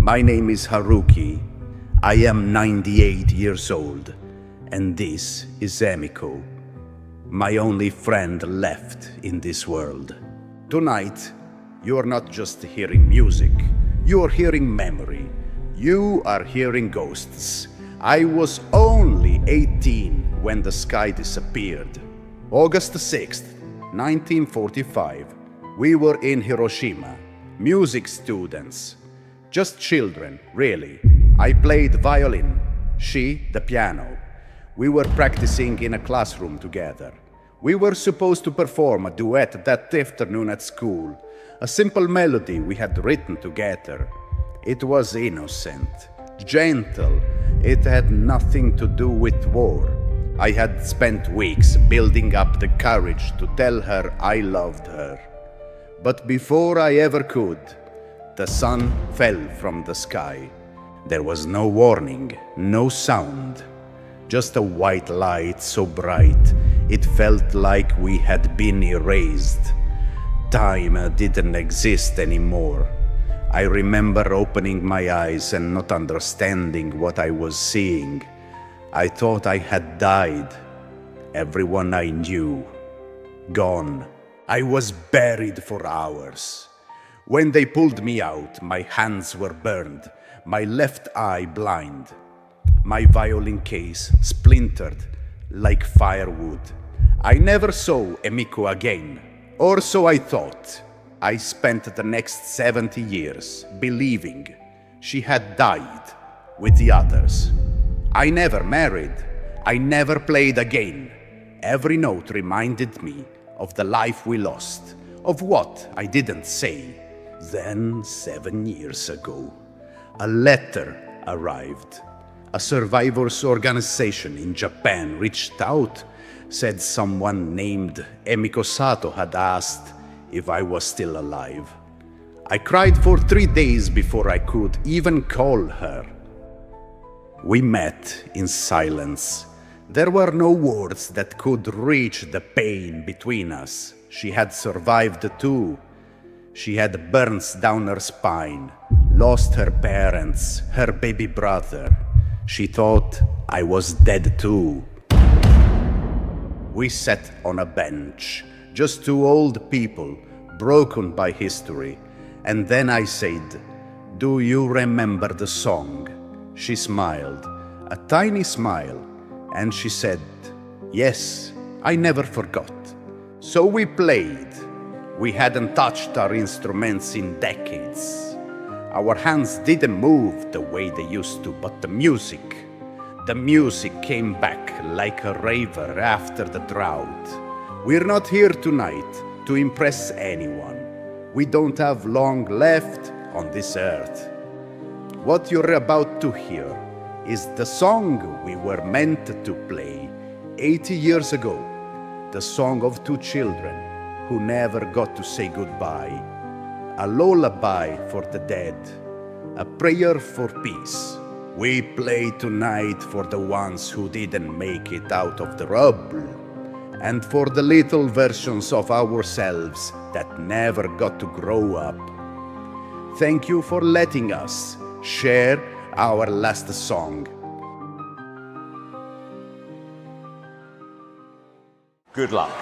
My name is Haruki. I am 98 years old, and this is Emiko, my only friend left in this world. Tonight, you are not just hearing music, you are hearing memory. You are hearing ghosts. I was only 18 when the sky disappeared. August 6th, 1945. We were in Hiroshima, music students. Just children, really. I played violin, she the piano. We were practicing in a classroom together. We were supposed to perform a duet that afternoon at school, a simple melody we had written together. It was innocent, gentle. It had nothing to do with war. I had spent weeks building up the courage to tell her I loved her. But before I ever could, the sun fell from the sky. There was no warning, no sound, just a white light so bright it felt like we had been erased. Time didn't exist anymore. I remember opening my eyes and not understanding what I was seeing. I thought I had died. Everyone I knew, gone. I was buried for hours. When they pulled me out, my hands were burned, my left eye blind. My violin case splintered like firewood. I never saw Emiko again, or so I thought. I spent the next 70 years believing she had died with the others. I never married. I never played again. Every note reminded me of the life we lost, of what I didn't say. Then, 7 years ago, a letter arrived. A survivors organization in Japan reached out, said someone named Emiko Sato had asked if I was still alive. I cried for 3 days before I could even call her. We met in silence. There were no words that could reach the pain between us. She had survived too. She had burns down her spine, lost her parents, her baby brother. She thought I was dead too. We sat on a bench, just two old people, broken by history. And then I said, "Do you remember the song?" She smiled, a tiny smile, and she said, "Yes, I never forgot." So we played. We hadn't touched our instruments in decades. Our hands didn't move the way they used to, but the music came back like a river after the drought. We're not here tonight to impress anyone. We don't have long left on this earth. What you're about to hear is the song we were meant to play 80 years ago. The song of two children who never got to say goodbye. A lullaby for the dead. A prayer for peace. We play tonight for the ones who didn't make it out of the rubble, and for the little versions of ourselves that never got to grow up. Thank you for letting us share our last song. Good luck.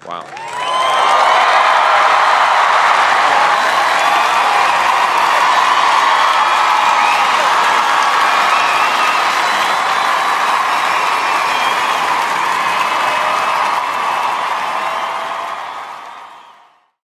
Wow.